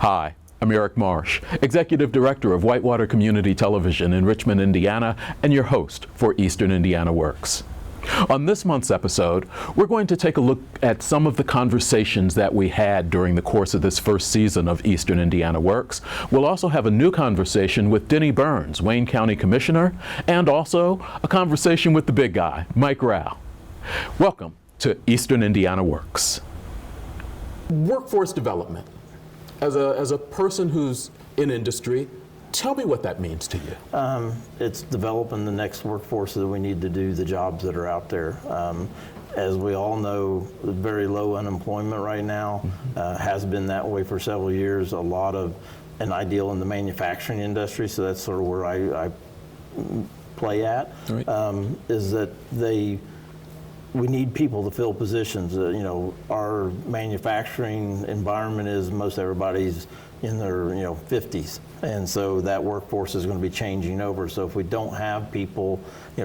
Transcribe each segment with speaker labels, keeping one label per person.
Speaker 1: Hi, I'm Eric Marsh, Executive Director of Whitewater Community Television in Richmond, Indiana, and your host for Eastern Indiana Works. On this month's episode, we're going to take a look at some of the conversations that we had during the course of this first season of Eastern Indiana Works. We'll also have a new conversation with Denny Burns, Wayne County Commissioner, and also a conversation with the big guy, Mike Rao. Welcome to Eastern Indiana Works. Workforce development. As a person who's in industry, tell me what that means to you.
Speaker 2: It's developing the next workforce that we need to do the jobs that are out there. As we all know, very low unemployment right now, has been that way for several years. A lot of an ideal in the manufacturing industry, so that's sort of where I play at, right. Is that we need people to fill positions. Our manufacturing environment is most everybody's in their 50s, and so that workforce is going to be changing over. So if we don't have people,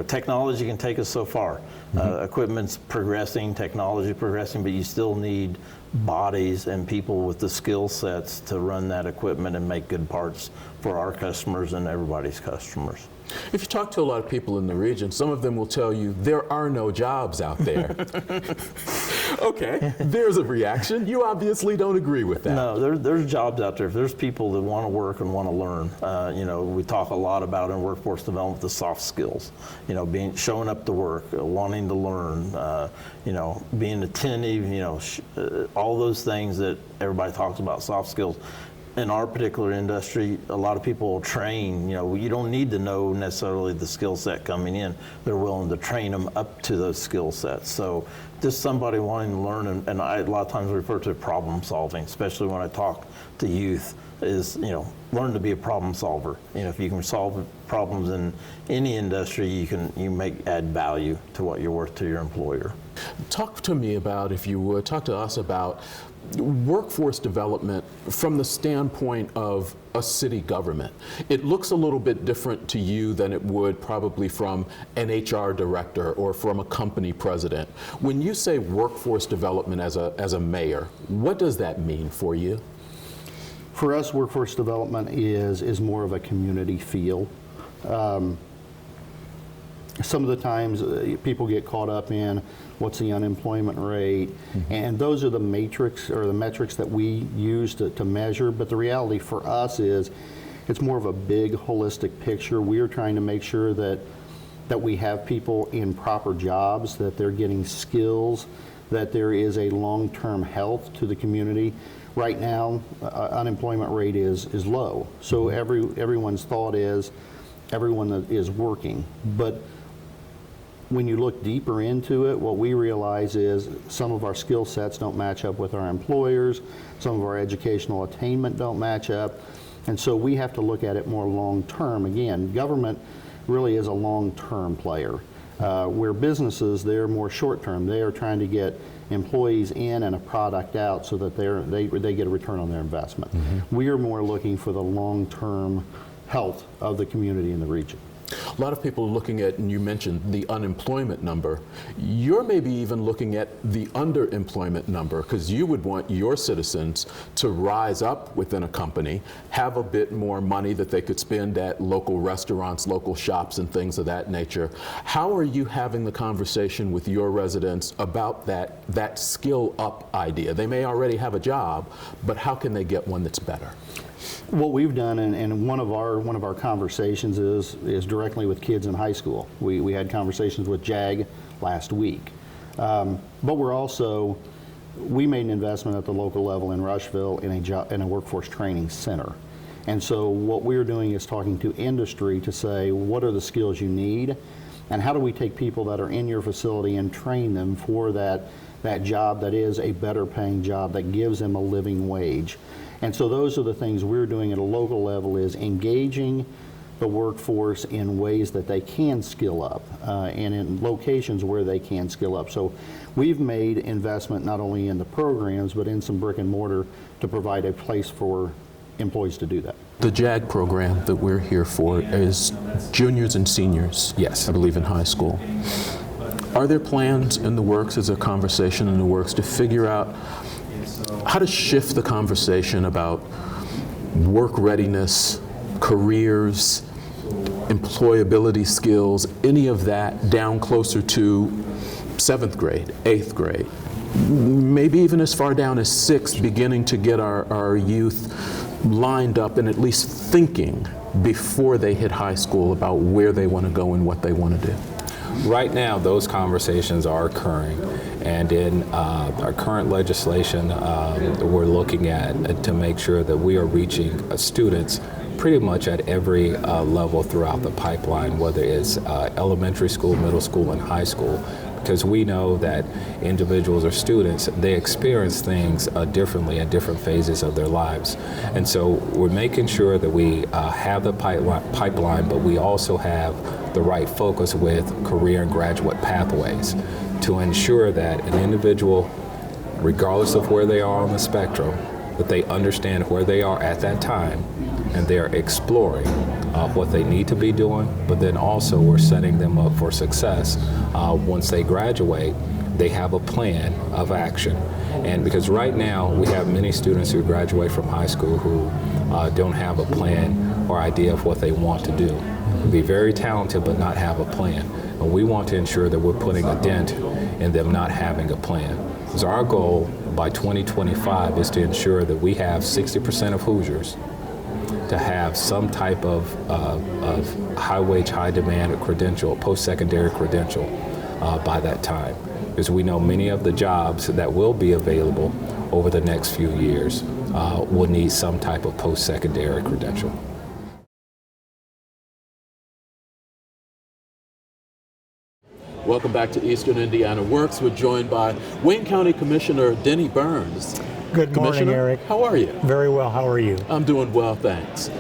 Speaker 2: technology can take us so far. Equipment's progressing, technology progressing, but you still need bodies and people with the skill sets to run that equipment and make good parts for our customers and everybody's customers.
Speaker 1: If you talk to a lot of people in the region, some of them will tell you there are no jobs out there. Okay, there's a reaction. You obviously don't agree with that.
Speaker 2: No, there's jobs out there. If there's people that want to work and want to learn, we talk a lot about in workforce development the soft skills. Showing up to work, wanting to learn, being attentive. All those things that everybody talks about, soft skills. In our particular industry, a lot of people will train. You don't need to know necessarily the skill set coming in. They're willing to train them up to those skill sets. So just somebody wanting to learn, and I a lot of times refer to problem solving, especially when I talk to youth, is learn to be a problem solver. If you can solve problems in any industry, you add value to what you're worth to your employer.
Speaker 1: Talk to me about, if you would, talk to us about workforce development from the standpoint of a city government. It looks a little bit different to you than it would probably from an HR director or from a company president. When you say workforce development as a mayor, what does that mean for you?
Speaker 3: For us, workforce development is more of a community feel. Some of the times people get caught up in what's the unemployment rate, and those are the metrics that we use to measure, but the reality for us is it's more of a big holistic picture. We are trying to make sure that we have people in proper jobs, that they're getting skills, that there is a long-term health to the community. Right now, unemployment rate is low, so everyone's thought is everyone that is working, but when you look deeper into it, what we realize is some of our skill sets don't match up with our employers, some of our educational attainment don't match up, and so we have to look at it more long-term. Again, government really is a long-term player, where businesses, they're more short-term. They are trying to get employees in and a product out so that they get a return on their investment. We are more looking for the long-term health of the community in the region.
Speaker 1: A lot of people are looking at, and you mentioned the unemployment number. You're maybe even looking at the underemployment number, because you would want your citizens to rise up within a company, have a bit more money that they could spend at local restaurants, local shops, and things of that nature. How are you having the conversation with your residents about that skill up idea? They may already have a job, but how can they get one that's better?
Speaker 3: What we've done, and one of our conversations is directly with kids in high school. We had conversations with JAG last week, but we made an investment at the local level in Rushville in a workforce training center, and so what we're doing is talking to industry to say what are the skills you need, and how do we take people that are in your facility and train them for that job that is a better paying job that gives them a living wage. And so those are the things we're doing at a local level, is engaging the workforce in ways that they can skill up and in locations where they can skill up. So we've made investment not only in the programs but in some brick and mortar to provide a place for employees to do that.
Speaker 1: The JAG program that we're here for is juniors and seniors, yes, I believe in high school. Are there plans in the works, is a conversation in the works to figure out how to shift the conversation about work readiness, careers, employability skills, any of that down closer to 7th grade, 8th grade, maybe even as far down as 6th, beginning to get our youth lined up and at least thinking before they hit high school about where they want to go and what they want to do?
Speaker 4: Right now, those conversations are occurring, and in our current legislation, we're looking at to make sure that we are reaching students pretty much at every level throughout the pipeline, whether it's elementary school, middle school, and high school, because we know that individuals or students, they experience things differently in different phases of their lives. And so we're making sure that we have the pipeline, but we also have the right focus with career and graduate pathways to ensure that an individual, regardless of where they are on the spectrum, that they understand where they are at that time and they're exploring what they need to be doing, but then also we're setting them up for success. Once they graduate, they have a plan of action. And because right now we have many students who graduate from high school who don't have a plan or idea of what they want to do. Be very talented but not have a plan. And we want to ensure that we're putting a dent in them not having a plan. So our goal by 2025 is to ensure that we have 60% of Hoosiers to have some type of high wage, high demand credential, post-secondary credential by that time. Because we know many of the jobs that will be available over the next few years will need some type of post-secondary credential.
Speaker 1: Welcome back to Eastern Indiana Works. We're joined by Wayne County Commissioner Denny Burns.
Speaker 5: Good morning,
Speaker 1: Commissioner,
Speaker 5: Eric.
Speaker 1: how are you?
Speaker 5: Very well. How are you?
Speaker 1: I'm doing well, thanks.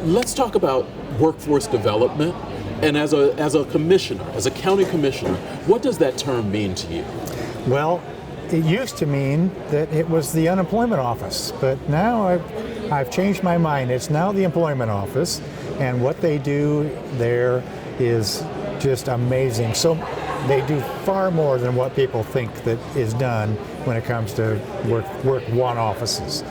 Speaker 1: Let's talk about workforce development. And as a commissioner, as a county commissioner, what does that term mean to you?
Speaker 5: Well, it used to mean that it was the unemployment office, but now I've changed my mind. It's now the employment office, and what they do there is just amazing. So they do far more than what people think that is done when it comes to work one offices.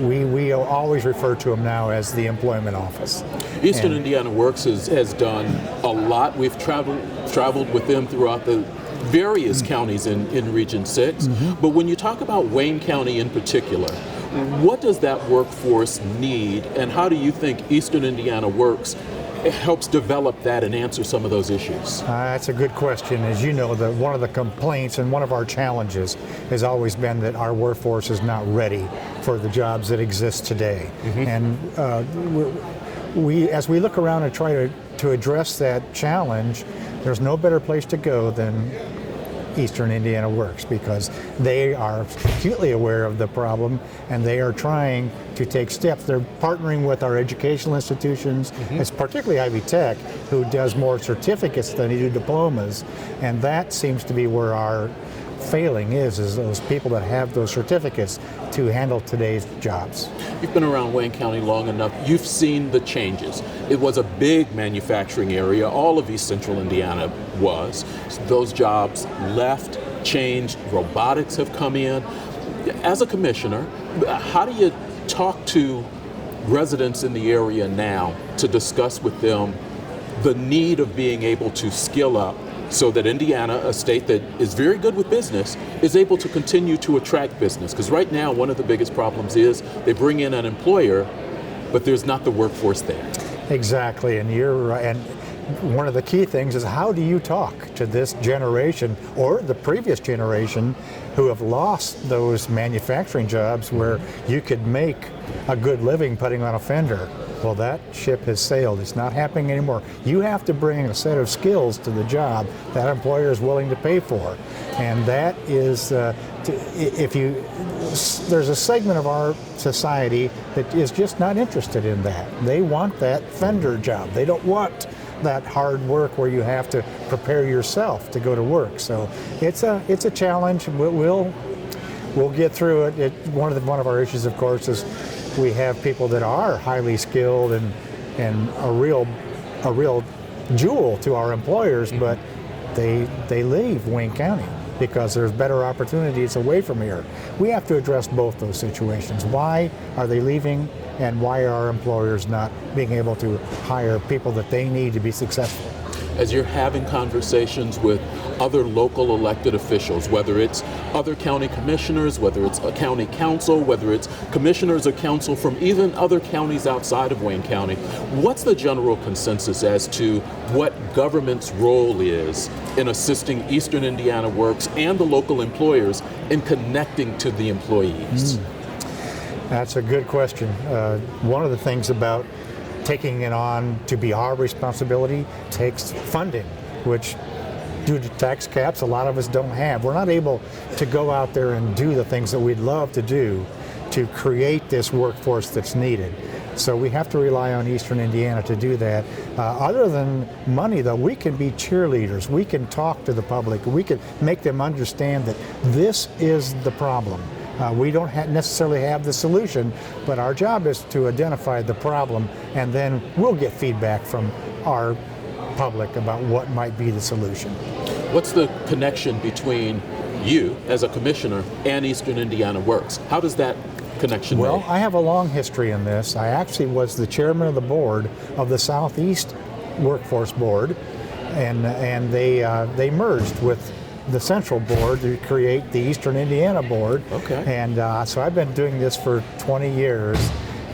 Speaker 5: We always refer to them now as the employment office.
Speaker 1: Eastern Indiana Works has done a lot. We've traveled with them throughout the various counties in Region 6. Mm-hmm. But when you talk about Wayne County in particular, what does that workforce need, and how do you think Eastern Indiana Works helps develop that and answer some of those issues?
Speaker 5: That's a good question. As you know, one of the complaints and one of our challenges has always been that our workforce is not ready for the jobs that exist today. Mm-hmm. And as we look around and try to address that challenge, there's no better place to go than Eastern Indiana Works, because they are acutely aware of the problem and they are trying to take steps. They're partnering with our educational institutions, it's particularly Ivy Tech, who does more certificates than they do diplomas, and that seems to be where our failing is those people that have those certificates to handle today's jobs.
Speaker 1: You've been around Wayne County long enough. You've seen the changes. It was a big manufacturing area. All of East Central Indiana was. Those jobs left, changed. Robotics have come in. As a commissioner, how do you talk to residents in the area now to discuss with them the need of being able to skill up so that Indiana, a state that is very good with business, is able to continue to attract business? Because right now, one of the biggest problems is they bring in an employer, but there's not the workforce there.
Speaker 5: Exactly, and you're right. And one of the key things is, how do you talk to this generation or the previous generation who have lost those manufacturing jobs where you could make a good living putting on a fender? Well, that ship has sailed. It's not happening anymore. You have to bring a set of skills to the job that employer is willing to pay for. And that is, there's a segment of our society that is just not interested in that. They want that fender job. They don't want that hard work where you have to prepare yourself to go to work. So it's a challenge. We'll get through it. One of our issues, of course, is we have people that are highly skilled and a real jewel to our employers, but they leave Wayne County. because there's better opportunities away from here. We have to address both those situations. Why are they leaving, and why are employers not being able to hire people that they need to be successful?
Speaker 1: As you're having conversations with other local elected officials, whether it's other county commissioners, whether it's a county council, whether it's commissioners or council from even other counties outside of Wayne County, what's the general consensus as to what government's role is in assisting Eastern Indiana Works and the local employers in connecting to the employees?
Speaker 5: That's a good question. One of the things about taking it on to be our responsibility takes funding, which due to tax caps a lot of us don't have. We're not able to go out there and do the things that we'd love to do to create this workforce that's needed. So we have to rely on Eastern Indiana to do that. Other than money, though, we can be cheerleaders. We can talk to the public. We can make them understand that this is the problem. We don't necessarily have the solution, but our job is to identify the problem, and then we'll get feedback from our public about what might be the solution.
Speaker 1: What's the connection between you as a commissioner and Eastern Indiana Works? How does that connection
Speaker 5: Well,
Speaker 1: made?
Speaker 5: I have a long history in this. I actually was the chairman of the board of the Southeast Workforce Board, and they merged with the Central Board to create the Eastern Indiana Board.
Speaker 1: Okay.
Speaker 5: And so I've been doing this for 20 years.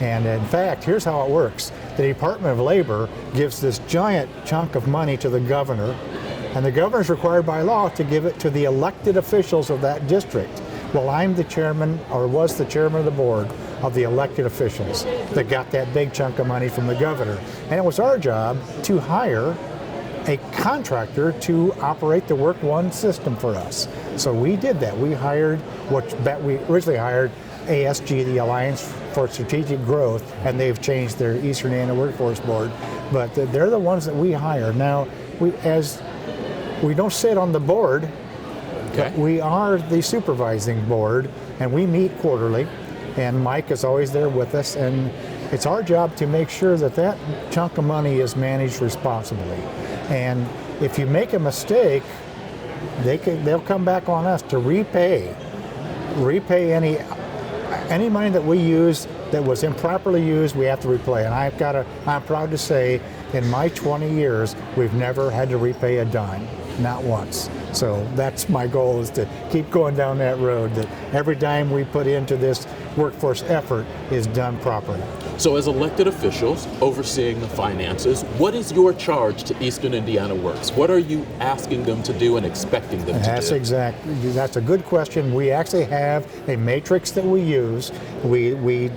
Speaker 5: And in fact, here's how it works. The Department of Labor gives this giant chunk of money to the governor, and the governor is required by law to give it to the elected officials of that district. Well, I'm the chairman, or was the chairman of the board of the elected officials that got that big chunk of money from the governor. And it was our job to hire a contractor to operate the Work One system for us. So we did that. We originally hired ASG, the Alliance for Strategic Growth, and they've changed their Eastern Indiana Workforce Board. But they're the ones that we hire. Now, we don't sit on the board.
Speaker 1: Okay.
Speaker 5: We are the supervising board, and we meet quarterly, and Mike is always there with us, and it's our job to make sure that that chunk of money is managed responsibly. And if you make a mistake, they'll come back on us to repay any money that we use that was improperly used. We have to repay. And I'm proud to say, in my 20 years, we've never had to repay a dime, not once. So that's my goal, is to keep going down that road, that every dime we put into this workforce effort is done properly.
Speaker 1: So as elected officials overseeing the finances, what is your charge to Eastern Indiana Works? What are you asking them to do and expecting them to do?
Speaker 5: That's a good question. We actually have a matrix that we use. We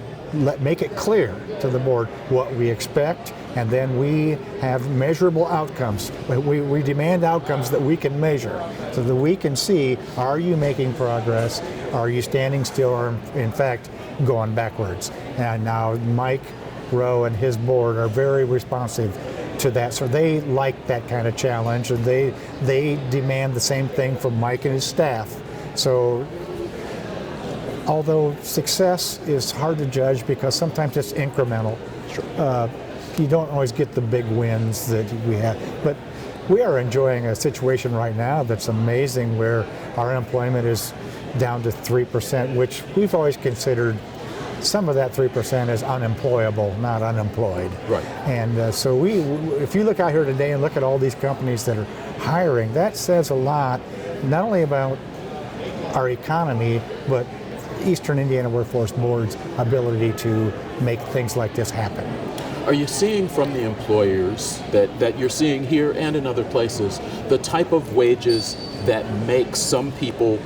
Speaker 5: make it clear to the board what we expect, and then we have measurable outcomes. We demand outcomes that we can measure, so that we can see, are you making progress? Are you standing still, or in fact going backwards? And now Mike Rowe and his board are very responsive to that, so they like that kind of challenge, and they demand the same thing from Mike and his staff. So although success is hard to judge because sometimes it's incremental, you don't always get the big wins that we have. But we are enjoying a situation right now that's amazing, where our unemployment is down to 3%, which we've always considered some of that 3% is unemployable, not unemployed.
Speaker 1: Right.
Speaker 5: And so if you look out here today and look at all these companies that are hiring, that says a lot, not only about our economy, but Eastern Indiana Workforce Board's ability to make things like this happen.
Speaker 1: Are you seeing from the employers that you're seeing here and in other places the type of wages that make some people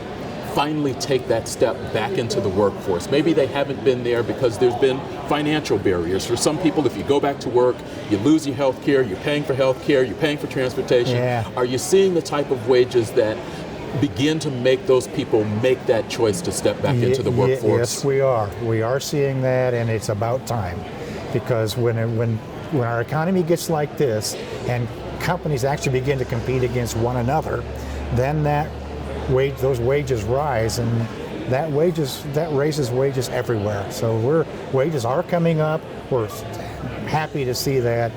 Speaker 1: finally take that step back into the workforce? Maybe they haven't been there because there's been financial barriers. For some people, if you go back to work, you lose your health care, you're paying for health care, you're paying for transportation.
Speaker 5: Yeah.
Speaker 1: Are you seeing the type of wages that begin to make those people make that choice to step back into the workforce?
Speaker 5: Yes, we are. We are seeing that, and it's about time. Because when our economy gets like this, and companies actually begin to compete against one another, then those wages rise, and that raises wages everywhere. So wages are coming up. We're happy to see that.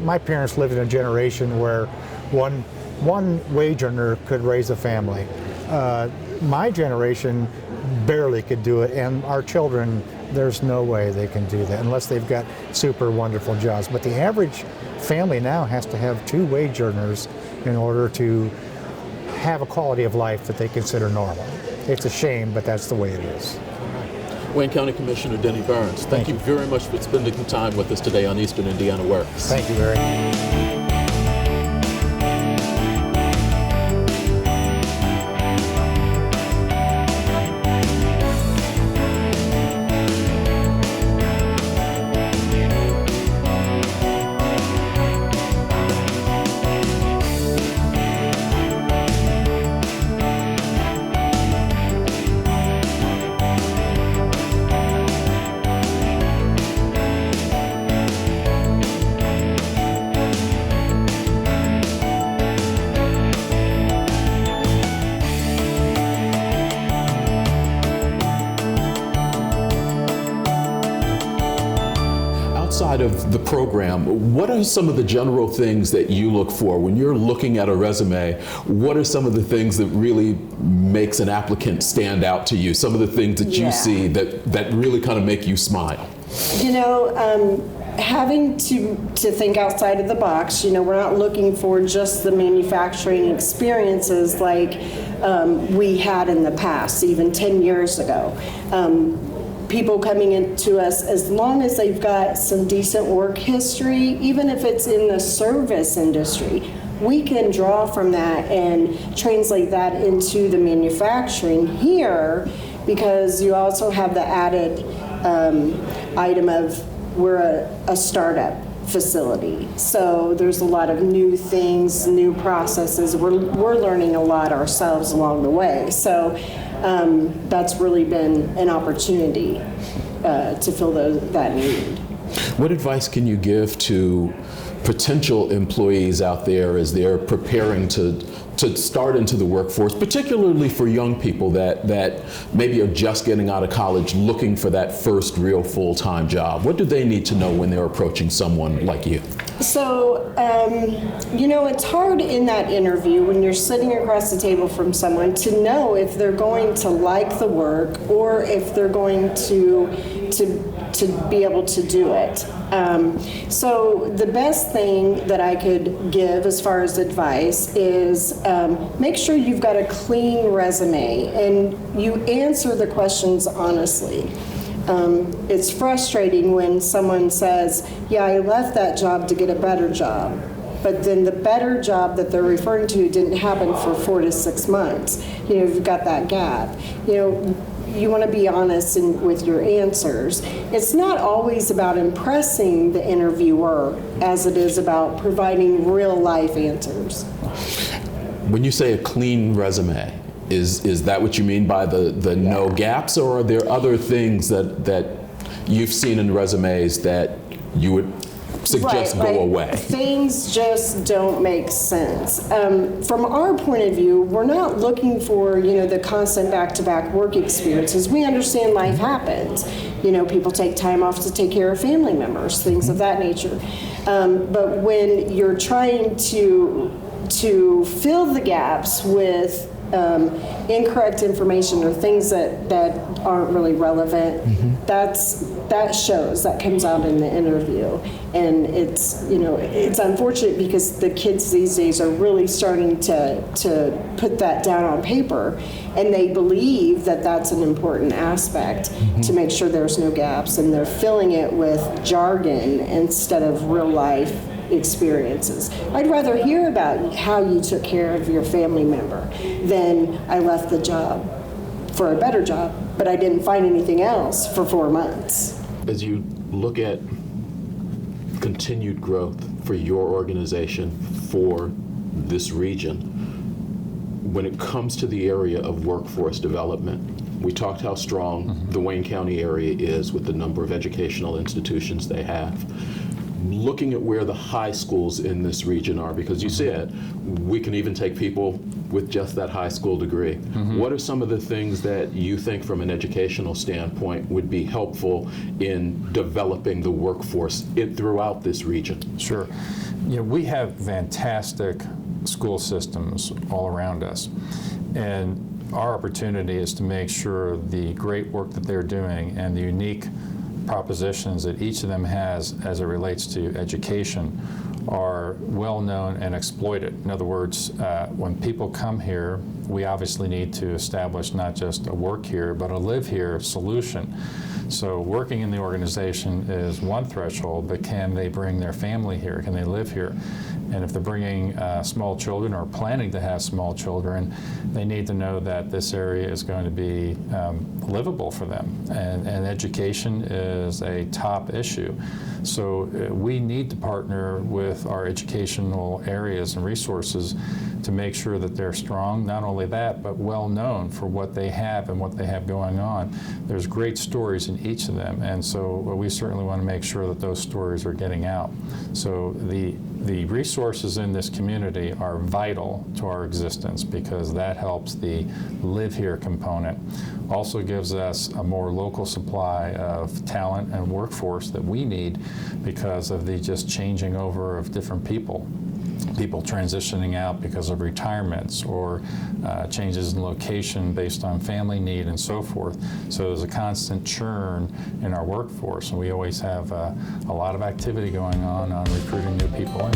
Speaker 5: My parents lived in a generation where one wage earner could raise a family. My generation barely could do it, and our children, there's no way they can do that unless they've got super wonderful jobs. But the average family now has to have 2 wage earners in order to have a quality of life that they consider normal. It's a shame, but that's the way it is.
Speaker 1: Wayne County Commissioner Denny Burns, thank you very much for spending some time with us today on Eastern Indiana Works.
Speaker 5: Thank you, Larry.
Speaker 1: Outside of the program, what are some of the general things that you look for when you're looking at a resume? What are some of the things that really makes an applicant stand out to you? Some of the things that you see that really kind of make you smile?
Speaker 6: You know, having to think outside of the box. You know, we're not looking for just the manufacturing experiences like we had in the past, even 10 years ago. People coming into us, as long as they've got some decent work history, even if it's in the service industry, we can draw from that and translate that into the manufacturing here, because you also have the added item of we're a startup facility. So there's a lot of new things, new processes. We're learning a lot ourselves along the way. So that's really been an opportunity to fill that need.
Speaker 1: What advice can you give to potential employees out there as they're preparing to start into the workforce, particularly for young people that maybe are just getting out of college looking for that first real full-time job? What do they need to know when they're approaching someone like you?
Speaker 6: So, you know, it's hard in that interview when you're sitting across the table from someone to know if they're going to like the work or if they're going to be able to do it. So the best thing that I could give as far as advice is make sure you've got a clean resume and you answer the questions honestly. It's frustrating when someone says, yeah, I left that job to get a better job, but then the better job that they're referring to didn't happen for 4 to 6 months. You know, you've got that gap. You know, you want to be honest with your answers. It's not always about impressing the interviewer as it is about providing real life answers.
Speaker 1: When you say a clean resume, is that what you mean by the no gaps, or are there other things that you've seen in resumes that you would suggest go away?
Speaker 6: Things just don't make sense. From our point of view, we're not looking for, you know, the constant back-to-back work experiences. We understand life happens. You know, people take time off to take care of family members, things of that nature. But when you're trying to fill the gaps with incorrect information or things that aren't really relevant, that comes out in the interview. And it's, you know, it's unfortunate because the kids these days are really starting to put that down on paper, and they believe that that's an important aspect to make sure there's no gaps, and they're filling it with jargon instead of real life experiences. I'd rather hear about how you took care of your family member than I left the job for a better job, but I didn't find anything else for 4 months.
Speaker 1: As you look at continued growth for your organization, for this region, when it comes to the area of workforce development, we talked how strong the Wayne County area is with the number of educational institutions they have. Looking at where the high schools in this region are, because you said we can even take people with just that high school degree. What are some of the things that you think from an educational standpoint would be helpful in developing the workforce throughout this region?
Speaker 7: Sure. You know, we have fantastic school systems all around us. And our opportunity is to make sure the great work that they're doing and the unique propositions that each of them has as it relates to education are well known and exploited. In other words, when people come here, we obviously need to establish not just a work here, but a live here solution. So working in the organization is one threshold, but can they bring their family here? Can they live here? And if they're bringing small children or planning to have small children, they need to know that this area is going to be livable for them. And education is a top issue. So we need to partner with our educational areas and resources to make sure that they're strong. Not only that, but well known for what they have and what they have going on. There's great stories in each of them, and so we certainly want to make sure that those stories are getting out. So the resources in this community are vital to our existence because that helps the live here component. Also gives us a more local supply of talent and workforce that we need because of the just changing over of different people transitioning out because of retirements or changes in location based on family need and so forth. So there's a constant churn in our workforce, and we always have a lot of activity going on recruiting new people in.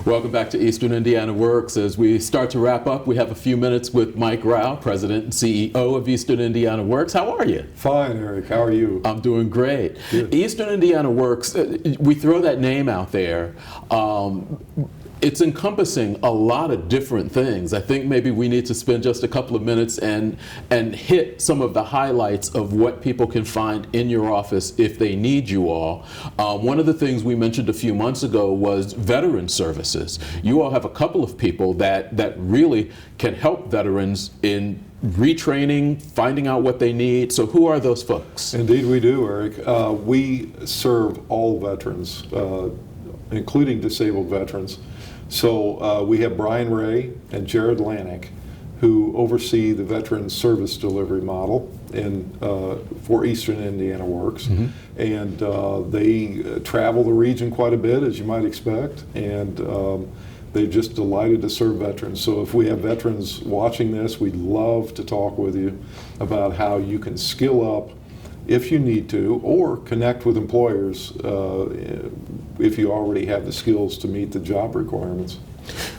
Speaker 1: Welcome back to Eastern Indiana Works. As we start to wrap up, we have a few minutes with Mike Rao, President and CEO of Eastern Indiana Works. How are you?
Speaker 8: Fine, Eric. How are you?
Speaker 1: I'm doing great.
Speaker 8: Good.
Speaker 1: Eastern Indiana Works, we throw that name out there. It's encompassing a lot of different things. I think maybe we need to spend just a couple of minutes and hit some of the highlights of what people can find in your office if they need you all. One of the things we mentioned a few months ago was veteran services. You all have a couple of people that really can help veterans in retraining, finding out what they need. So who are those folks?
Speaker 8: Indeed we do, Eric. We serve all veterans, including disabled veterans. So we have Brian Ray and Jared Lanik, who oversee the Veteran Service Delivery Model for Eastern Indiana Works. Mm-hmm. And they travel the region quite a bit, as you might expect, and they're just delighted to serve veterans. So if we have veterans watching this, we'd love to talk with you about how you can skill up if you need to, or connect with employers if you already have the skills to meet the job requirements.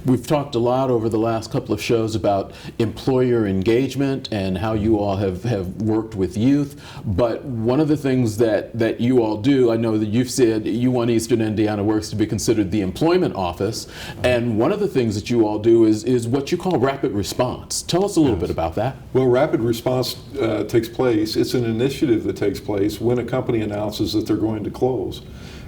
Speaker 1: We've talked a lot over the last couple of shows about employer engagement and how you all have worked with youth, but one of the things that you all do, I know that you've said you want Eastern Indiana Works to be considered the employment office, and one of the things that you all do is what you call rapid response. Tell us a little bit about that.
Speaker 8: Well, rapid response takes place. It's an initiative that takes place when a company announces that they're going to close.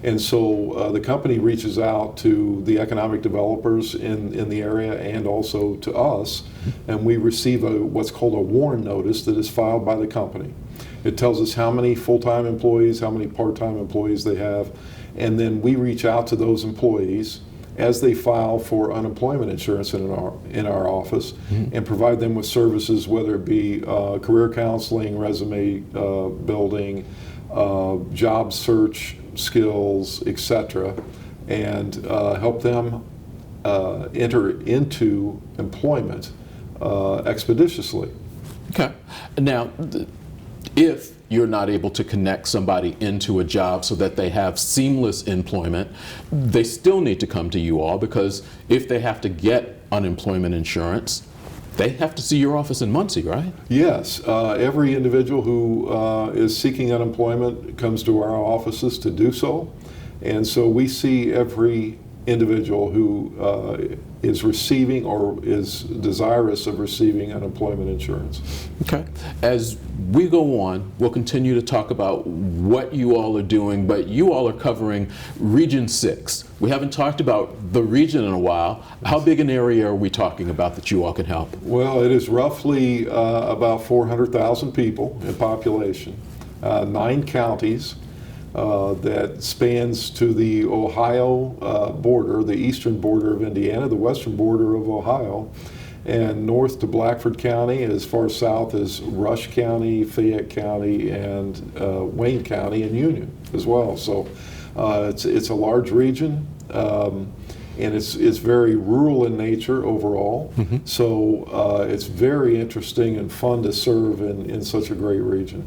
Speaker 8: And so the company reaches out to the economic developers in the area and also to us, and we receive what's called a warn notice that is filed by the company. It tells us how many full-time employees, how many part-time employees they have, and then we reach out to those employees as they file for unemployment insurance in our office, mm-hmm. and provide them with services, whether it be career counseling, resume building, job search skills, etc., and help them enter into employment expeditiously.
Speaker 1: Okay. Now, if you're not able to connect somebody into a job so that they have seamless employment, they still need to come to you all, because if they have to get unemployment insurance, they have to see your office in Muncie, right?
Speaker 8: Yes. Every individual who is seeking unemployment comes to our offices to do so. And so we see every individual who is receiving or is desirous of receiving unemployment insurance.
Speaker 1: Okay. As we go on, we'll continue to talk about what you all are doing, but you all are covering Region 6. We haven't talked about the region in a while. How big an area are we talking about that you all can help?
Speaker 8: Well, it is roughly about 400,000 people in population, 9 counties. That spans to the Ohio border, the eastern border of Indiana, the western border of Ohio, and north to Blackford County, as far south as Rush County, Fayette County, and Wayne County, and Union as well. So it's a large region. And it's very rural in nature overall. Mm-hmm. So it's very interesting and fun to serve in such a great region.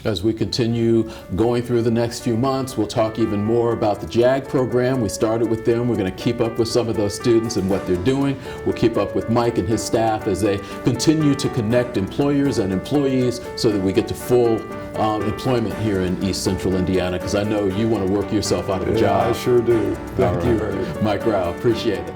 Speaker 1: As we continue going through the next few months, we'll talk even more about the JAG program. We started with them. We're going to keep up with some of those students and what they're doing. We'll keep up with Mike and his staff as they continue to connect employers and employees so that we get to full employment here in East Central Indiana, because I know you want to work yourself out of a job.
Speaker 8: I sure do. Thank you, Reid.
Speaker 1: Mike Rao, appreciate it.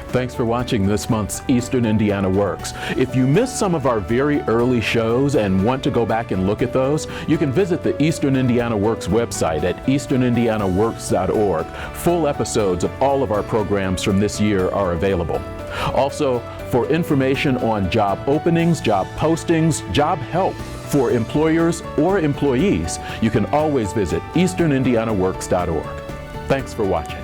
Speaker 1: Thanks for watching this month's Eastern Indiana Works. If you missed some of our very early shows and want to go back and look at those, you can visit the Eastern Indiana Works website at easternindianaworks.org. Full episodes of all of our programs from this year are available. Also, for information on job openings, job postings, job help for employers or employees, you can always visit easternindianaworks.org. Thanks for watching.